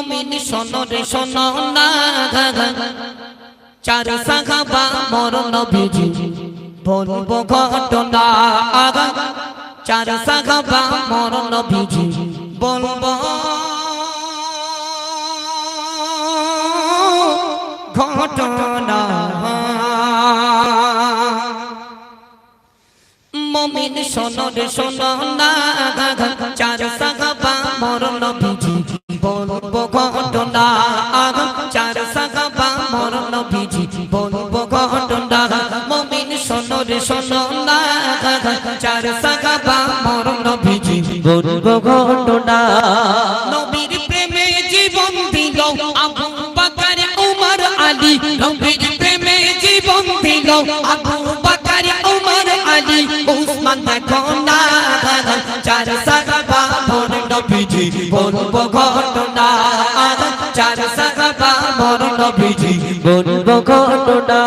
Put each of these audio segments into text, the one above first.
মুমিন শোনো রে শোনো না, চার সাহাবা মোর নবীজি বলবো ঘটনা, চার সাহাবা মোর নবীজি বলবো ঘটনা। মুমিন শোনো রে শোনো না, চার সাহাবা মোর নবীজি বলবো ঘটনা, চার সাহাবা মোর নবীজি বলবো ঘটনা। মুমিন শোনো রে শোনো না, চার সাহাবা মোর নবীজি বলবো ঘটনা। নবীর প্রেমে জীবন দিল আবু বকর উমর আলী, নবীর প্রেমে জীবন দিল আবু বকর উমর আলী উসমান দেখো না, চার সাহাবা মোর নবীজি বলবো ঘটনা, চার সাহাবা মোর নবীজি বলবো ঘটনা।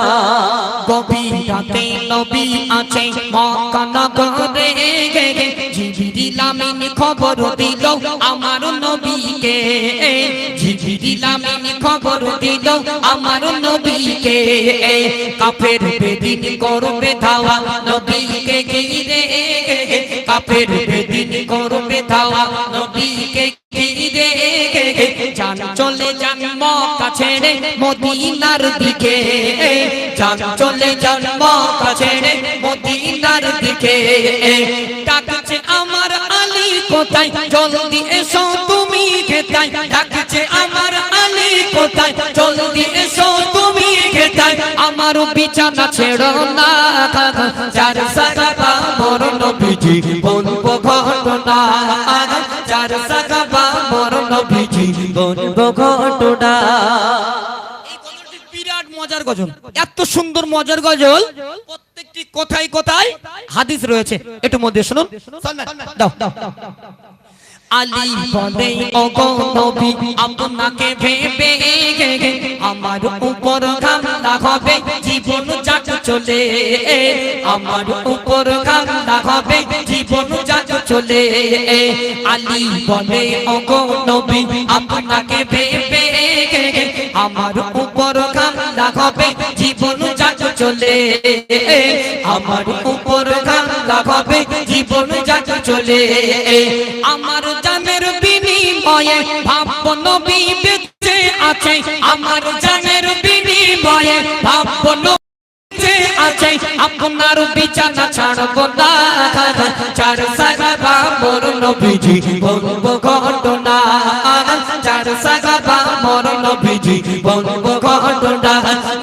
গভীর রাতে নবী আছে মক্কা নগরে, জিবরিল আমিন খবর দিল আমার নবীকে, জিবরিল আমিন খবর দিল আমার নবীকে। কাফের বেদিন করবে ধাওয়া নবীকে ঘিরে, কাফের বেদিন করবে ধাওয়া নবীকে ঘিরে। জান চলে যান মক্কা ছেড়ে মদিনার দিকে, জান চলে যান মক্কা ছেড়ে মদিনার দিকে। ডাকছে আমার আলী কোথায়, জলদি এসো তুমি কোথায়, ডাকছে আমার আলী কোথায়, জলদি এসো তুমি কোথায়। আমার বিছানা ছেড়ো না, চার সাহাবা মোর নবীজি বলবো ঘটনা, চার সাহাবা মোর নবীজি বলবো ঘটনা। এই গজলটি বিরাট মজার গজল, এত সুন্দর মজার গজল, প্রত্যেকটি কথায় কথায় হাদিস রয়েছে। একটু মধ্যে শুনুন, দাও দাও। আলী বলে ওগো নবী আপনাকে ভেবে আমার উপর হামলা হবে জীবন যাক চলে, আমার উপর হামলা হবে জীবন যাক চলে। আলী বলে ওগো নবী আপনাকে ভেবে আমার উপর হামলা হবে জীবন যাক চলে, আমার উপর হামলা হবে জীবন যাক চলে। আমার জানের বিনিময়ে ভাবব নবী বেঁচে আছে, আমার জানের বিনিময়ে ভাবব নবী বেঁচে আছে, আপনার বিছানা ছাড়ব না, চার সাহাবা মোর নবীজি বলবো ঘটনা, চার সাহাবা মোর নবীজি বলবো ঘটনা।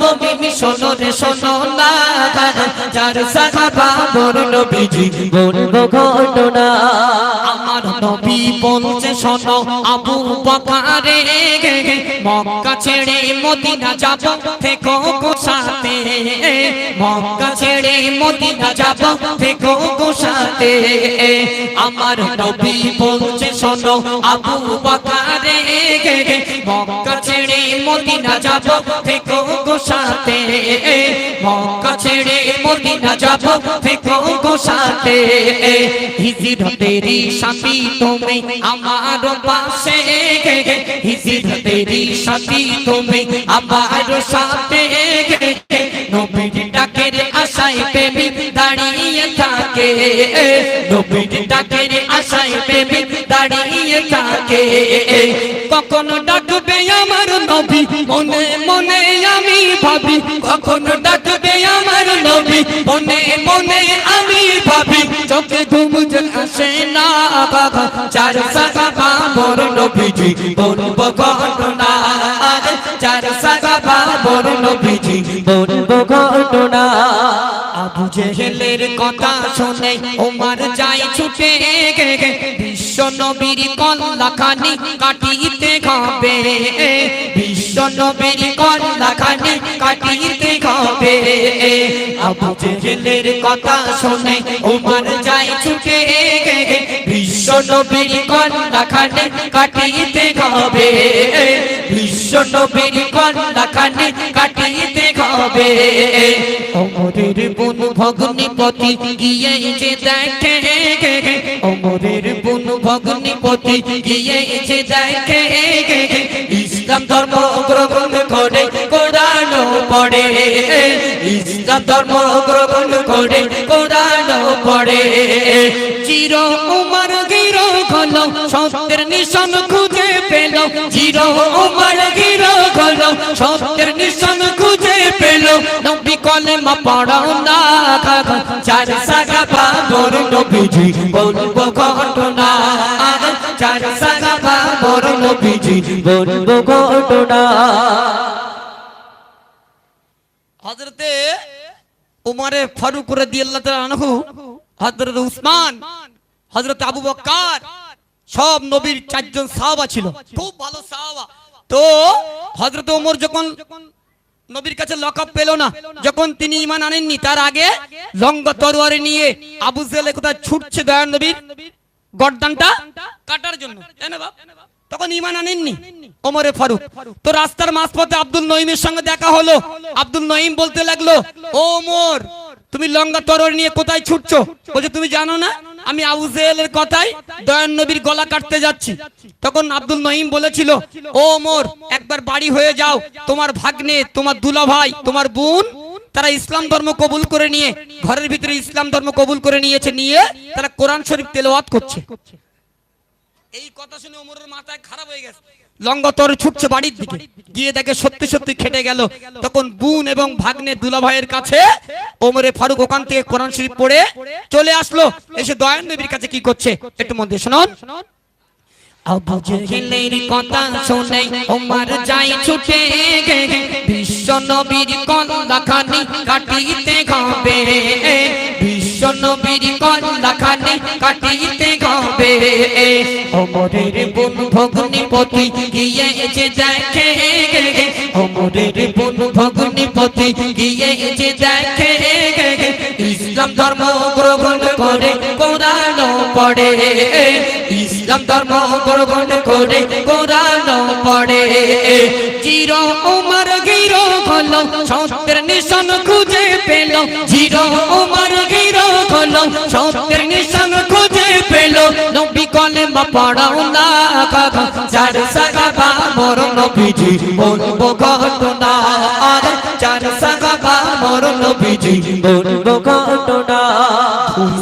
মুমিন শোনো রে শোনো না, চার সাহাবা মোর নবীজি বলবো ঘটনা। আমার নবী বলছে শোনো আবু বকরে মক্কা ছেড়ে মদিনা যাব থেকো গো সাথে, মক্কা ছেড়ে মদিনা যাব থেকো গো সাথে। আমার নবী বলছে শোনো আবু বকরে মক্কা ছেড়ে মদিনা যাব থেকো গো সাথে, মক্কা ছেড়ে মদিনা যাব থেকো গো সাথে। হিজরতেরি সাথী তুমি আমার পাশে, হিজরতেরি সাথী তুমি আমার সাথে। নবীর ডাকের আশায় প্রেমিক দাঁড়িয়ে থাকে, নবীর ডাকের আশায় প্রেমিক দাঁড়িয়ে থাকে। কখন ডাকবে আমার নবী মনে মনে আমি ভাবি, কখন ডাকবে আমার নবী মনে মনে আমি ভাবি। চোখে ঘুম আসে না, চার সাহাবা মোর নবীজি বলবো ঘটনা, চার সাহাবা মোর নবীজি বলবো ঘটনা। আবু জেহেলের কথা শুনে ওমর যায় ছুটে, বিশ্ব নবীর কল্লাখানি কাটিতে হবে, বিশ্ব নবীর কল্লাখানি কাটিতে হবে। আবু জেহেলের কথা শুনে ওমর যায় ছুটে, বিশ্ব নবীর কল্লাখানি কাটিতে হবে, বিশ্ব নবীর কল্লাখানি কাটিতে হবে। ওমরের বোন ভগ্নিপতি গিয়ে যে দেখে, ওমরের বোন ভগ্নিপতি গিয়ে যে দেখে ইসলাম ধর্ম গ্রহণ করে কোরআন পড়ে, ইসলাম ধর্ম গ্রহণ করে কোরআন পড়ে। চির উমর গিরো হলো সত্যের নিশান খুঁজে পেল, চির উমর গিরো হলো সত্যের নিশান খুঁজে পেল। নবী কলেমা পড়াও না, চার সাহাবা মোর নবীজি বলবো ঘটনা, চার সাহাবা মোর নবীজি বলবো ঘটনা। হযরতে উমরে ফারুক রাদিয়াল্লাহু তাআলা আনহু, হযরত উসমান, হযরত আবু বকর, সব নবীর চারজন সাহাবা ছিল, খুব ভালো সাহাবা। তো হযরত ওমর যখন নবীর কাছে লকব পেল না, যখন তিনি ঈমান আনেননি, তার আগে লঙ্গা তরবারি নিয়ে আবু জেহেল কোথায় ছুটছে দয়ার নবীর গর্দানটা কাটার জন্য, তাই না বাপ? তখন ঈমান আনেননি ওমরে ফারুক। তো রাস্তার মাঝপথে আব্দুল নঈমের সঙ্গে দেখা হলো। আব্দুল নঈম বলতে লাগলো, ও ওমর, তুমি লঙ্গা তরবারি নিয়ে কোথায় ছুটছো? বলছে, তুমি জানো না আমি আবু জেহেলের কথায় দয়ার নবীর গলা কাটতে যাচ্ছি। তখন আব্দুল নঈম বলেছিল, ও ওমর, একবার বাড়ি হয়ে যাও, তোমার ভাগ্নে, তোমার দুলাভাই, তোমার বোন, তারা ইসলাম ধর্ম কবুল করে নিয়ে ঘরের ভিতরে ইসলাম ধর্ম কবুল করে নিয়েছে, নিয়ে তারা কোরআন শরীফ তেলাওয়াত করছে। এই কথা শুনে ওমরের মাথায় খারাপ হয়ে গেছে, লঙ্গা তর ছুটছে বাড়ির দিকে, গিয়ে দেখে সত্যি সত্যি খেটে গেল। তখন বোন এবং ভাগ্নে দুলাভাইয়ের কাছে ওমরে ফারুক ওখান থেকে কোরআন শরীফ পড়ে চলে আসলো। এসে দয়ার নবীর কাছে কি করছে একটু মন দিয়ে শুনুন। আবু জেহেলের কথা শুনে ওমর যায় ছুটে, বিশ্ব নবীর কন্যাখানি কাটিতে হবে, বিশ্ব নবীর কন্যাখানি কাটিতে হবে। ওমরের বোন ভগ্নিপতি গিয়ে যে দেখে, ওমরের বোন ভগ্নিপতি গিয়ে যে দেখে, ইসলাম ধর্ম গ্রহণ করে কোরআন পড়ে, ইসলাম ধর্ম গ্রহণ করে কোরআন পড়ে। চির উমর গিরো হলো সত্যের নিশান খুঁজে পেল, চির উমর গিরো হলো সত্যের নিশান খুঁজে পেল। নবী কলেমা পড়াও না, চার সাহাবা মোর নবীজি বলবো ঘটনা, চার সাহাবা মোর নবীজি বলবো ঘটনা।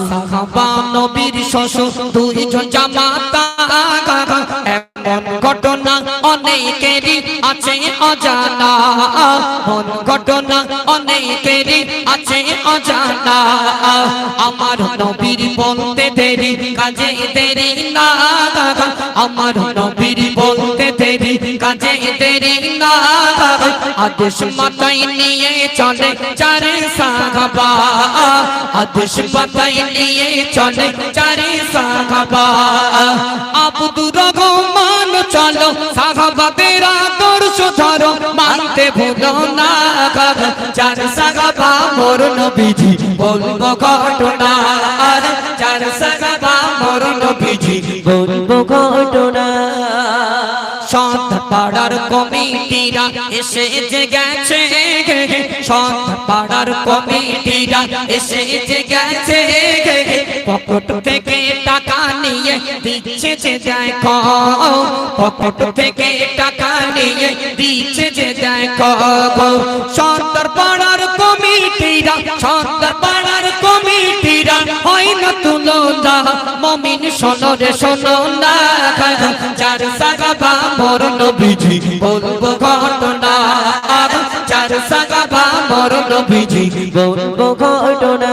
সাহাবা নবীর শ্বশুর দুইজন জামাতা, এমন ঘটনা অনেকেরই আছে অজানা, এমন ঘটনা অনেকেরই আছে অজানা। আমার নবীর বলতে দেরি কাজে দেরি না, আমার নবীর বলতে দেরি কাজে দেরি না। আদেশ মাথায় নিয়ে চলে চার সাহাবা, আদেশ মাথায় নিয়ে চলে চার সাহাবা। আব্দুর রহমান চলো সাহাবাদের আদর্শ ধরো, মানতে ভুলো না, চার সাহাবা মোর নবীজি বলবো ঘটনা, চার সাহাবা মোর নবীজি বলবো ঘটনা। সৎ পাড়ার কমিটিরা এসে যে গেছে, সৎ পাড়ার কমিটিরা এসে যে গেছে, পকেট থেকে টাকা নিয়ে দিচ্ছে যে দেখো, পকেট থেকে টাকা নিয়ে দিচ্ছে যে দেখো। সৎ পাড়ার কমিটিরা, সৎ পাড়ার কমিটিরা হয় না তুলনা, মুমিন শোনো রে শোনো না, চার সাহাবা মোর নবীজি বলবো ঘটনা, চার সাহাবা মোর নবীজি বলবো ঘটনা।